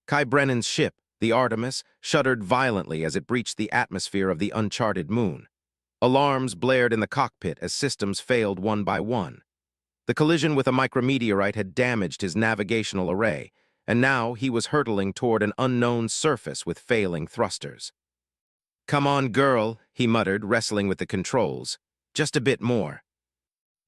Kai Brennan's ship, the Artemis, shuddered violently as it breached the atmosphere of the uncharted moon. Alarms blared in the cockpit as systems failed one by one. The collision with a micrometeorite had damaged his navigational array, and now he was hurtling toward an unknown surface with failing thrusters. "Come on, girl," he muttered, wrestling with the controls. "Just a bit more."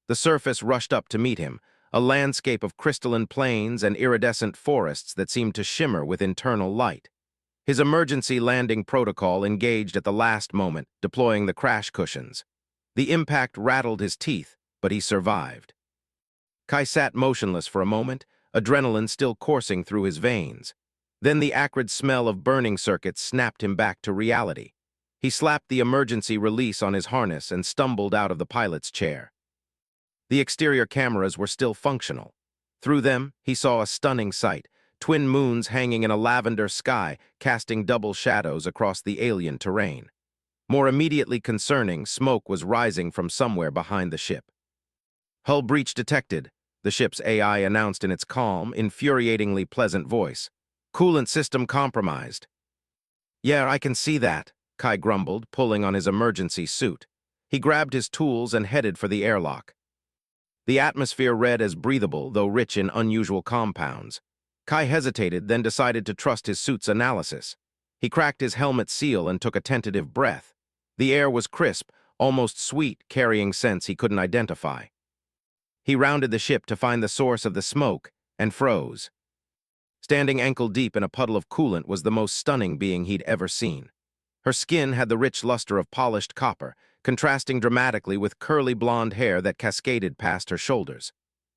The surface rushed up to meet him, a landscape of crystalline plains and iridescent forests that seemed to shimmer with internal light. His emergency landing protocol engaged at the last moment, deploying the crash cushions. The impact rattled his teeth, but he survived. Kai sat motionless for a moment, adrenaline still coursing through his veins. Then the acrid smell of burning circuits snapped him back to reality. He slapped the emergency release on his harness and stumbled out of the pilot's chair. The exterior cameras were still functional. Through them, he saw a stunning sight, twin moons hanging in a lavender sky, casting double shadows across the alien terrain. More immediately concerning, smoke was rising from somewhere behind the ship. "Hull breach detected," the ship's AI announced in its calm, infuriatingly pleasant voice. "Coolant system compromised." "Yeah, I can see that," Kai grumbled, pulling on his emergency suit. He grabbed his tools and headed for the airlock. The atmosphere read as breathable, though rich in unusual compounds. Kai hesitated, then decided to trust his suit's analysis. He cracked his helmet seal and took a tentative breath. The air was crisp, almost sweet, carrying scents he couldn't identify. He rounded the ship to find the source of the smoke and froze. Standing ankle-deep in a puddle of coolant was the most stunning being he'd ever seen. Her skin had the rich luster of polished copper, contrasting dramatically with curly blonde hair that cascaded past her shoulders.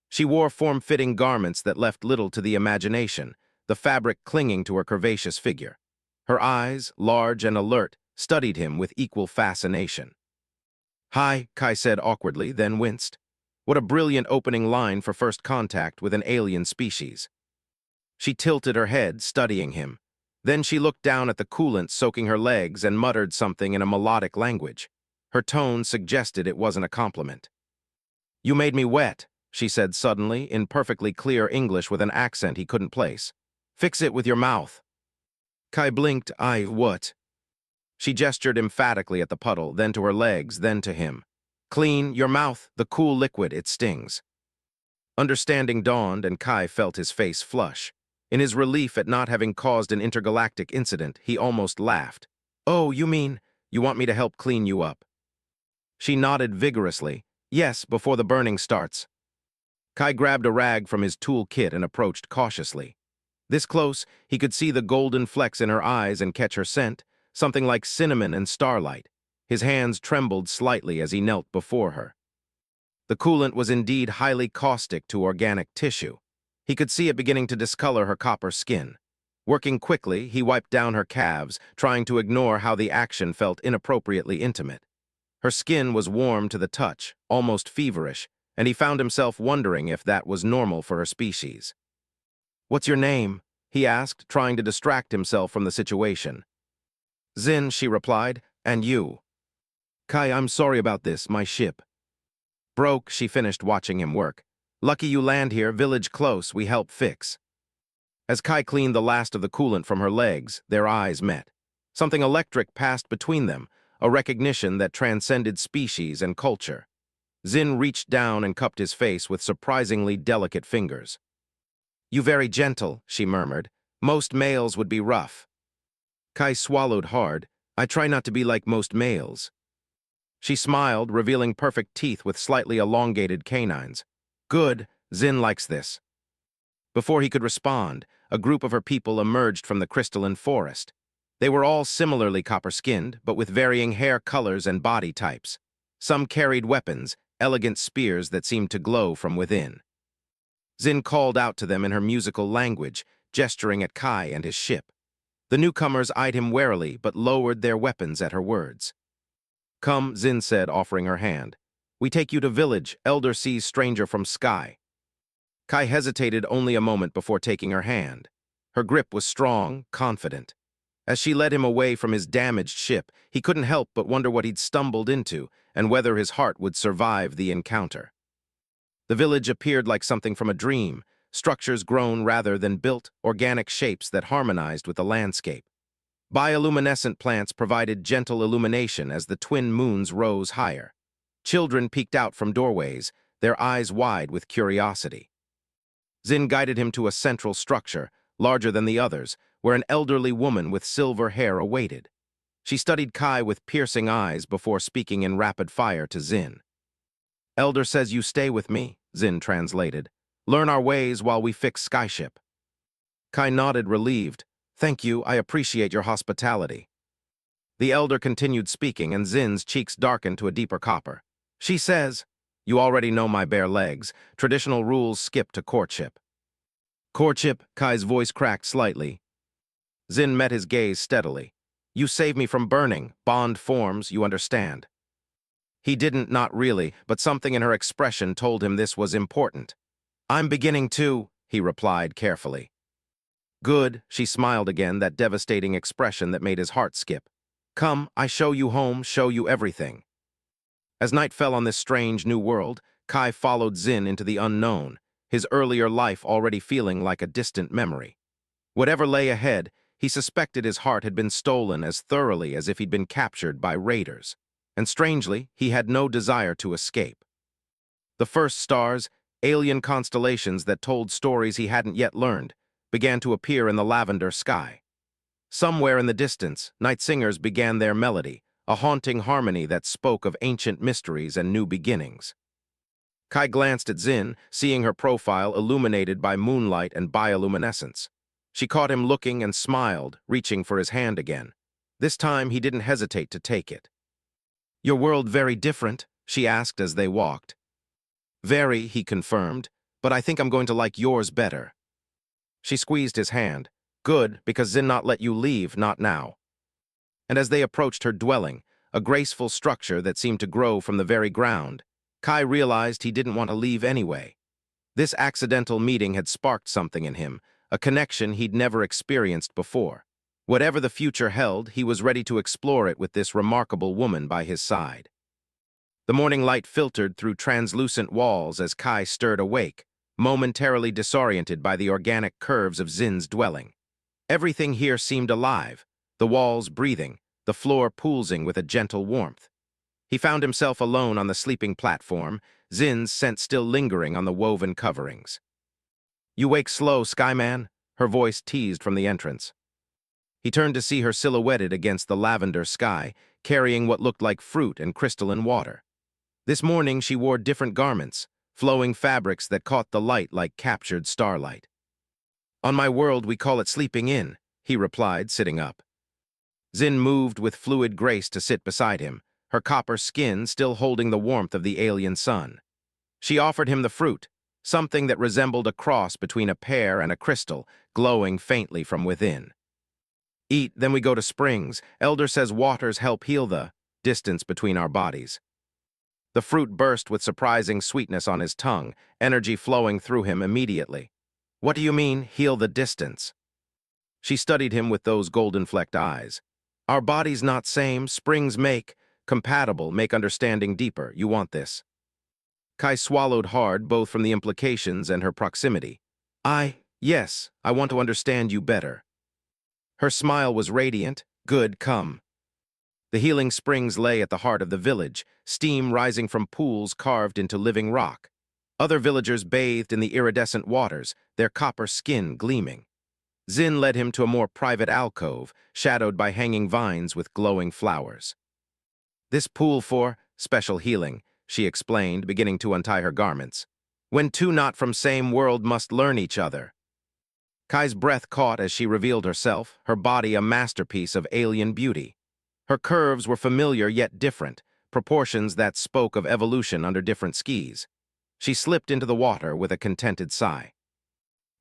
She wore form-fitting garments that left little to the imagination, the fabric clinging to her curvaceous figure. Her eyes, large and alert, studied him with equal fascination. "Hi," Kai said awkwardly, then winced. What a brilliant opening line for first contact with an alien species. She tilted her head, studying him. Then she looked down at the coolant soaking her legs and muttered something in a melodic language. Her tone suggested it wasn't a compliment. "You made me wet," she said suddenly, in perfectly clear English with an accent he couldn't place. "Fix it with your mouth." Kai blinked. What?" She gestured emphatically at the puddle, then to her legs, then to him. "Clean your mouth, the cool liquid, it stings." Understanding dawned, and Kai felt his face flush. In his relief at not having caused an intergalactic incident, he almost laughed. "Oh, you mean, you want me to help clean you up?" She nodded vigorously. "Yes, before the burning starts." Kai grabbed a rag from his tool kit and approached cautiously. This close, he could see the golden flecks in her eyes and catch her scent, something like cinnamon and starlight. His hands trembled slightly as he knelt before her. The coolant was indeed highly caustic to organic tissue. He could see it beginning to discolor her copper skin. Working quickly, he wiped down her calves, trying to ignore how the action felt inappropriately intimate. Her skin was warm to the touch, almost feverish, and he found himself wondering if that was normal for her species. "What's your name?" he asked, trying to distract himself from the situation. "Zin," she replied, "and you?" "Kai, I'm sorry about this, my ship." "Broke," she finished, watching him work. "Lucky you land here, village close, we help fix." As Kai cleaned the last of the coolant from her legs, their eyes met. Something electric passed between them, a recognition that transcended species and culture. Zin reached down and cupped his face with surprisingly delicate fingers. "You very gentle," she murmured. "Most males would be rough." Kai swallowed hard. "I try not to be like most males." She smiled, revealing perfect teeth with slightly elongated canines. "Good, Zin likes this." Before he could respond, a group of her people emerged from the crystalline forest. They were all similarly copper-skinned, but with varying hair colors and body types. Some carried weapons, elegant spears that seemed to glow from within. Zin called out to them in her musical language, gesturing at Kai and his ship. The newcomers eyed him warily, but lowered their weapons at her words. "Come," Zin said, offering her hand. "We take you to village, elder sees stranger from sky." Kai hesitated only a moment before taking her hand. Her grip was strong, confident. As she led him away from his damaged ship, he couldn't help but wonder what he'd stumbled into and whether his heart would survive the encounter. The village appeared like something from a dream, structures grown rather than built, organic shapes that harmonized with the landscape. Bioluminescent plants provided gentle illumination as the twin moons rose higher. Children peeked out from doorways, their eyes wide with curiosity. Zin guided him to a central structure, larger than the others, where an elderly woman with silver hair awaited. She studied Kai with piercing eyes before speaking in rapid fire to Zin. "Elder says you stay with me," Zin translated. "Learn our ways while we fix Skyship." Kai nodded, relieved. "Thank you, I appreciate your hospitality." The elder continued speaking, and Zin's cheeks darkened to a deeper copper. "She says, you already know my bare legs. Traditional rules skip to courtship." "Courtship?" Kai's voice cracked slightly. Zin met his gaze steadily. "You save me from burning. Bond forms, you understand." He didn't, not really, but something in her expression told him this was important. "I'm beginning to," he replied carefully. "Good," she smiled again, that devastating expression that made his heart skip. "Come, I show you home, show you everything." As night fell on this strange new world, Kai followed Zin into the unknown, his earlier life already feeling like a distant memory. Whatever lay ahead, he suspected his heart had been stolen as thoroughly as if he'd been captured by raiders. And strangely, he had no desire to escape. The first stars, alien constellations that told stories he hadn't yet learned, began to appear in the lavender sky. Somewhere in the distance, night singers began their melody, a haunting harmony that spoke of ancient mysteries and new beginnings. Kai glanced at Zin, seeing her profile illuminated by moonlight and bioluminescence. She caught him looking and smiled, reaching for his hand again. This time he didn't hesitate to take it. "Your world very different?" she asked as they walked. "Very," he confirmed, "but I think I'm going to like yours better." She squeezed his hand. "Good, because Zin not let you leave, not now." And as they approached her dwelling, a graceful structure that seemed to grow from the very ground, Kai realized he didn't want to leave anyway. This accidental meeting had sparked something in him, a connection he'd never experienced before. Whatever the future held, he was ready to explore it with this remarkable woman by his side. The morning light filtered through translucent walls as Kai stirred awake, momentarily disoriented by the organic curves of Zin's dwelling. Everything here seemed alive, the walls breathing, the floor pulsing with a gentle warmth. He found himself alone on the sleeping platform, Zin's scent still lingering on the woven coverings. "You wake slow, Skyman," her voice teased from the entrance. He turned to see her silhouetted against the lavender sky, carrying what looked like fruit and crystalline water. This morning she wore different garments, flowing fabrics that caught the light like captured starlight. "On my world we call it sleeping in," he replied, sitting up. Zin moved with fluid grace to sit beside him, her copper skin still holding the warmth of the alien sun. She offered him the fruit, something that resembled a cross between a pear and a crystal, glowing faintly from within. "Eat, then we go to springs. Elder says waters help heal the distance between our bodies." The fruit burst with surprising sweetness on his tongue, energy flowing through him immediately. "What do you mean, heal the distance?" She studied him with those golden-flecked eyes. "Our bodies not same, springs make, compatible, make understanding deeper. You want this." Kai swallowed hard, both from the implications and her proximity. Yes, I want to understand you better." Her smile was radiant. "Good, come." The healing springs lay at the heart of the village, steam rising from pools carved into living rock. Other villagers bathed in the iridescent waters, their copper skin gleaming. Zin led him to a more private alcove, shadowed by hanging vines with glowing flowers. "This pool for special healing," she explained, beginning to untie her garments. "When two not from same world must learn each other." Kai's breath caught as she revealed herself, her body a masterpiece of alien beauty. Her curves were familiar yet different, proportions that spoke of evolution under different skis. She slipped into the water with a contented sigh.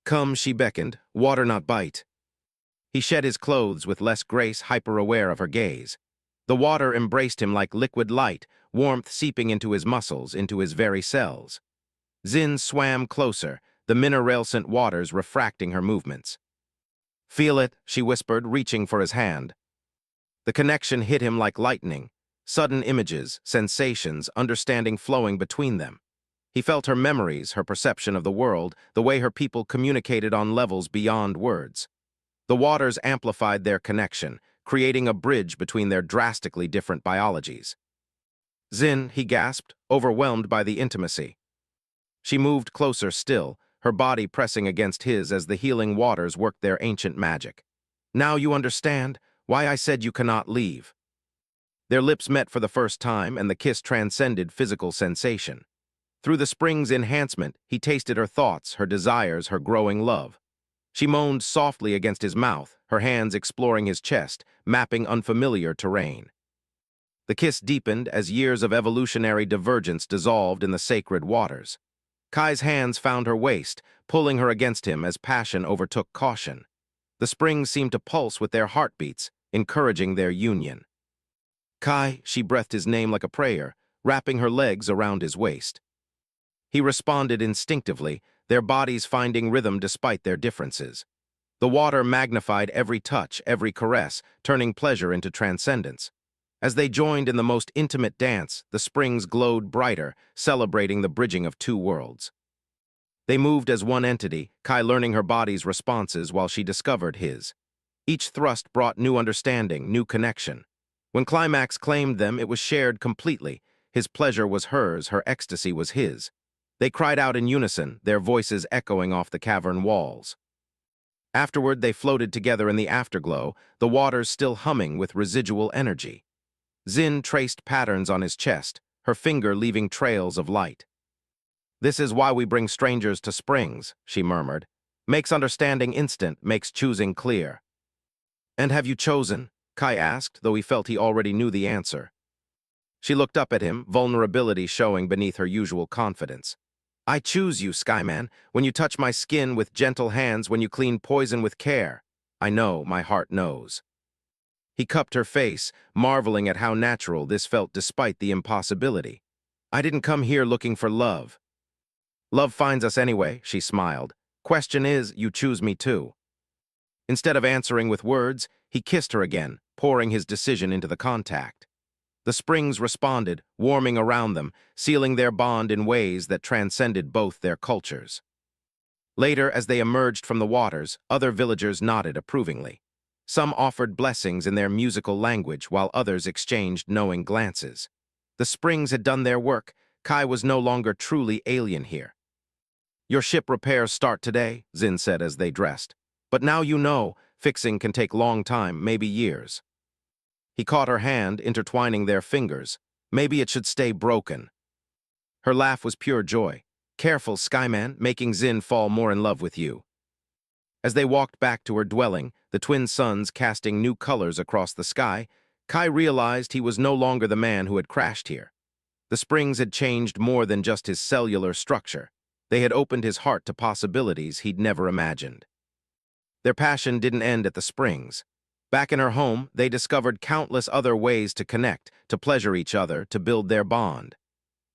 "Come," she beckoned, "water not bite." He shed his clothes with less grace, hyper-aware of her gaze. The water embraced him like liquid light, warmth seeping into his muscles, into his very cells. Zin swam closer, the mineral-scent waters refracting her movements. "Feel it," she whispered, reaching for his hand. The connection hit him like lightning, sudden images, sensations, understanding flowing between them. He felt her memories, her perception of the world, the way her people communicated on levels beyond words. The waters amplified their connection, creating a bridge between their drastically different biologies. Zin, he gasped, overwhelmed by the intimacy. She moved closer still, her body pressing against his as the healing waters worked their ancient magic. Now you understand why I said you cannot leave. Their lips met for the first time, and the kiss transcended physical sensation. Through the spring's enhancement, he tasted her thoughts, her desires, her growing love. She moaned softly against his mouth, her hands exploring his chest, mapping unfamiliar terrain. The kiss deepened as years of evolutionary divergence dissolved in the sacred waters. Kai's hands found her waist, pulling her against him as passion overtook caution. The springs seemed to pulse with their heartbeats, encouraging their union. Kai, she breathed his name like a prayer, wrapping her legs around his waist. He responded instinctively, their bodies finding rhythm despite their differences. The water magnified every touch, every caress, turning pleasure into transcendence. As they joined in the most intimate dance, the springs glowed brighter, celebrating the bridging of two worlds. They moved as one entity, Kai learning her body's responses while she discovered his. Each thrust brought new understanding, new connection. When climax claimed them, it was shared completely. His pleasure was hers, her ecstasy was his. They cried out in unison, their voices echoing off the cavern walls. Afterward, they floated together in the afterglow, the waters still humming with residual energy. Zin traced patterns on his chest, her finger leaving trails of light. "This is why we bring strangers to springs," she murmured. "Makes understanding instant, makes choosing clear." "And have you chosen?" Kai asked, though he felt he already knew the answer. She looked up at him, vulnerability showing beneath her usual confidence. "I choose you, Skyman, when you touch my skin with gentle hands, when you clean poison with care. I know, my heart knows." He cupped her face, marveling at how natural this felt despite the impossibility. "I didn't come here looking for love." "Love finds us anyway," she smiled. "Question is, you choose me too." Instead of answering with words, he kissed her again, pouring his decision into the contact. The springs responded, warming around them, sealing their bond in ways that transcended both their cultures. Later, as they emerged from the waters, other villagers nodded approvingly. Some offered blessings in their musical language, while others exchanged knowing glances. The springs had done their work. Kai was no longer truly alien here. "Your ship repairs start today," Zin said as they dressed. "But now you know, fixing can take long time, maybe years." He caught her hand, intertwining their fingers. "Maybe it should stay broken." Her laugh was pure joy. "Careful, Skyman, making Zin fall more in love with you." As they walked back to her dwelling, the twin suns casting new colors across the sky, Kai realized he was no longer the man who had crashed here. The springs had changed more than just his cellular structure. They had opened his heart to possibilities he'd never imagined. Their passion didn't end at the springs. Back in her home, they discovered countless other ways to connect, to pleasure each other, to build their bond.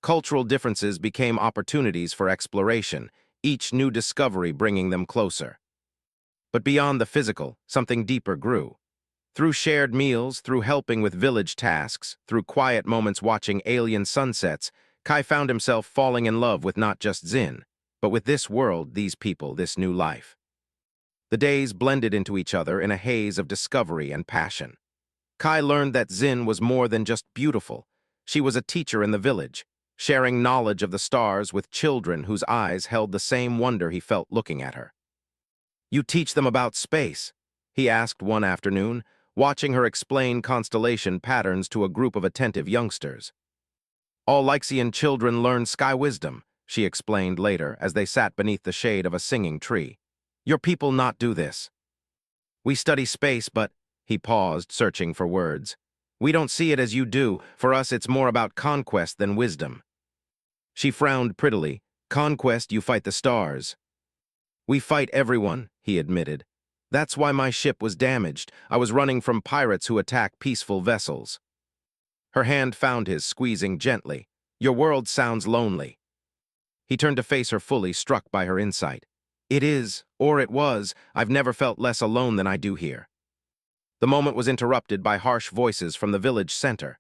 Cultural differences became opportunities for exploration, each new discovery bringing them closer. But beyond the physical, something deeper grew. Through shared meals, through helping with village tasks, through quiet moments watching alien sunsets, Kai found himself falling in love with not just Zin, but with this world, these people, this new life. The days blended into each other in a haze of discovery and passion. Kai learned that Zin was more than just beautiful. She was a teacher in the village, sharing knowledge of the stars with children whose eyes held the same wonder he felt looking at her. "You teach them about space?" he asked one afternoon, watching her explain constellation patterns to a group of attentive youngsters. "All Lyxian children learn sky wisdom," she explained later as they sat beneath the shade of a singing tree. "Your people not do this. We study space, but—" he paused, searching for words. "We don't see it as you do. For us, it's more about conquest than wisdom." She frowned prettily. "Conquest, you fight the stars." "We fight everyone," he admitted. "That's why my ship was damaged. I was running from pirates who attack peaceful vessels." Her hand found his, squeezing gently. "Your world sounds lonely." He turned to face her fully, struck by her insight. "It is, or it was. I've never felt less alone than I do here." The moment was interrupted by harsh voices from the village center.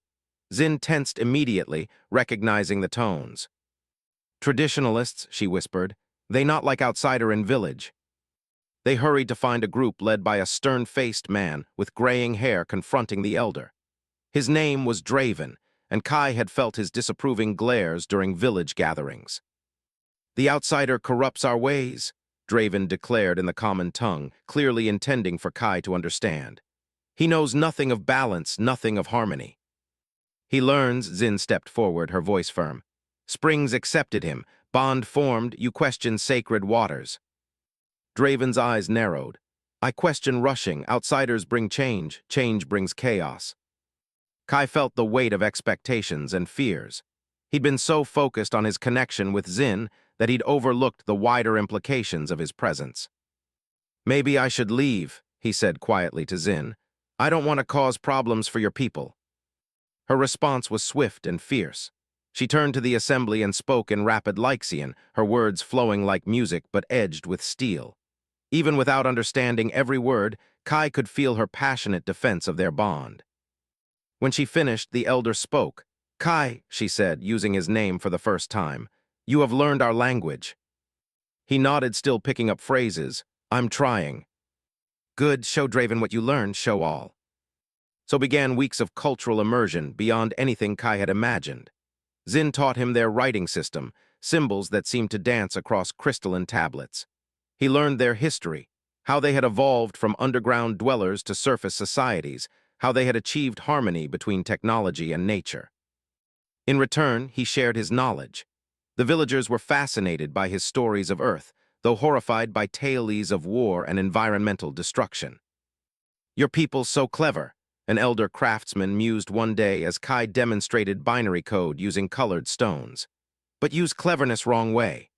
Zin tensed immediately, recognizing the tones. Traditionalists, she whispered. They not like outsider in village. They hurried to find a group led by a stern-faced man with graying hair confronting the elder. His name was Draven, and Kai had felt his disapproving glares during village gatherings. The outsider corrupts our ways, Draven declared in the common tongue, clearly intending for Kai to understand. He knows nothing of balance, nothing of harmony. He learns, Zin stepped forward, her voice firm. Springs accepted him, bond formed, you question sacred waters. Draven's eyes narrowed. I question rushing, outsiders bring change, change brings chaos. Kai felt the weight of expectations and fears. He'd been so focused on his connection with Zin that he'd overlooked the wider implications of his presence. Maybe I should leave, he said quietly to Zin. I don't want to cause problems for your people. Her response was swift and fierce. She turned to the assembly and spoke in rapid Lyxian, her words flowing like music but edged with steel. Even without understanding every word, Kai could feel her passionate defense of their bond. When she finished, the elder spoke. Kai, she said, using his name for the first time, you have learned our language. He nodded, still picking up phrases. I'm trying. Good, show Draven what you learned, show all. So began weeks of cultural immersion beyond anything Kai had imagined. Zin taught him their writing system, symbols that seemed to dance across crystalline tablets. He learned their history, how they had evolved from underground dwellers to surface societies, how they had achieved harmony between technology and nature. In return, he shared his knowledge. The villagers were fascinated by his stories of Earth, though horrified by tales of war and environmental destruction. Your people's so clever, an elder craftsman mused one day as Kai demonstrated binary code using colored stones. But use cleverness wrong way.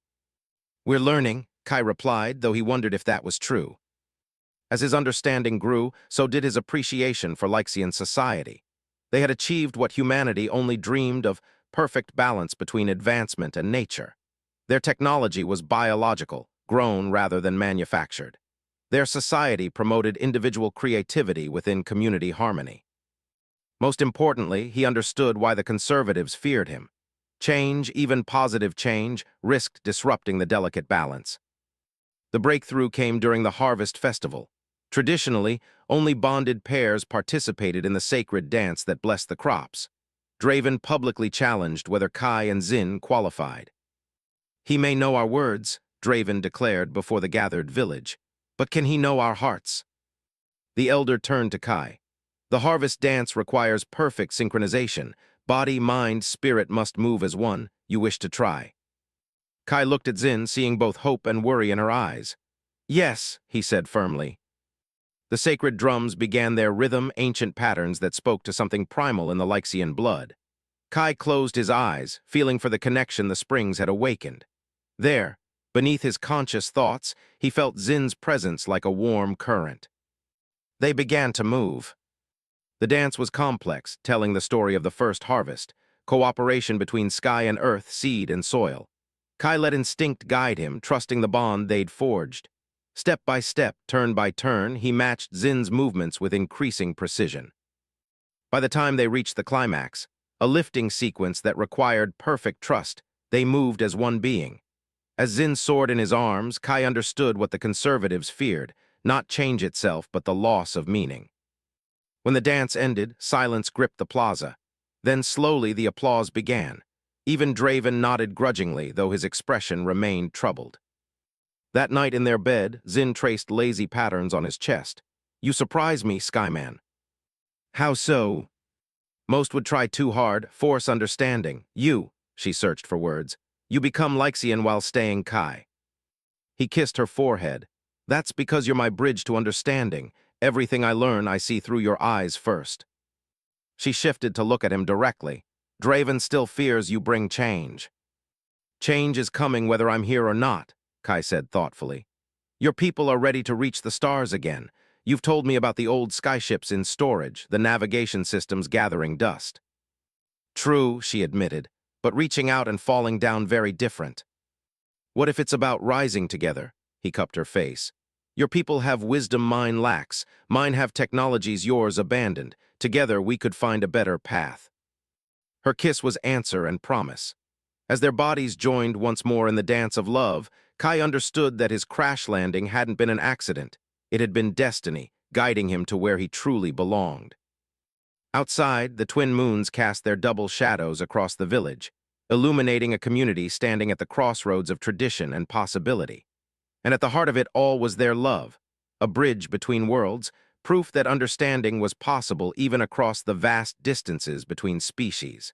We're learning, Kai replied, though he wondered if that was true. As his understanding grew, so did his appreciation for Lyxian society. They had achieved what humanity only dreamed of, perfect balance between advancement and nature. Their technology was biological, grown rather than manufactured. Their society promoted individual creativity within community harmony. Most importantly, he understood why the conservatives feared him. Change, even positive change, risked disrupting the delicate balance. The breakthrough came during the harvest festival. Traditionally, only bonded pairs participated in the sacred dance that blessed the crops. Draven publicly challenged whether Kai and Zin qualified. He may know our words, Draven declared before the gathered village, but can he know our hearts? The elder turned to Kai. The harvest dance requires perfect synchronization. Body, mind, spirit must move as one. You wish to try. Kai looked at Zin, seeing both hope and worry in her eyes. Yes, he said firmly. The sacred drums began their rhythm, ancient patterns that spoke to something primal in the Lyxian blood. Kai closed his eyes, feeling for the connection the springs had awakened. There, beneath his conscious thoughts, he felt Zin's presence like a warm current. They began to move. The dance was complex, telling the story of the first harvest, cooperation between sky and earth, seed and soil. Kai let instinct guide him, trusting the bond they'd forged. Step by step, turn by turn, he matched Zin's movements with increasing precision. By the time they reached the climax, a lifting sequence that required perfect trust, they moved as one being. As Zin soared in his arms, Kai understood what the conservatives feared, not change itself, but the loss of meaning. When the dance ended, silence gripped the plaza. Then slowly the applause began. Even Draven nodded grudgingly, though his expression remained troubled. That night in their bed, Zin traced lazy patterns on his chest. You surprise me, Skyman. How so? Most would try too hard, force understanding. You, she searched for words. You become Lyxian while staying Kai. He kissed her forehead. That's because you're my bridge to understanding. Everything I learn, I see through your eyes first. She shifted to look at him directly. Draven still fears you bring change. Change is coming whether I'm here or not, Kai said thoughtfully. Your people are ready to reach the stars again. You've told me about the old skyships in storage, the navigation systems gathering dust. True, she admitted, but reaching out and falling down very different. What if it's about rising together? He cupped her face. Your people have wisdom mine lacks. Mine have technologies yours abandoned. Together we could find a better path. Her kiss was answer and promise. As their bodies joined once more in the dance of love, Kai understood that his crash landing hadn't been an accident. It had been destiny, guiding him to where he truly belonged. Outside, the twin moons cast their double shadows across the village, illuminating a community standing at the crossroads of tradition and possibility. And at the heart of it all was their love, a bridge between worlds, proof that understanding was possible even across the vast distances between species.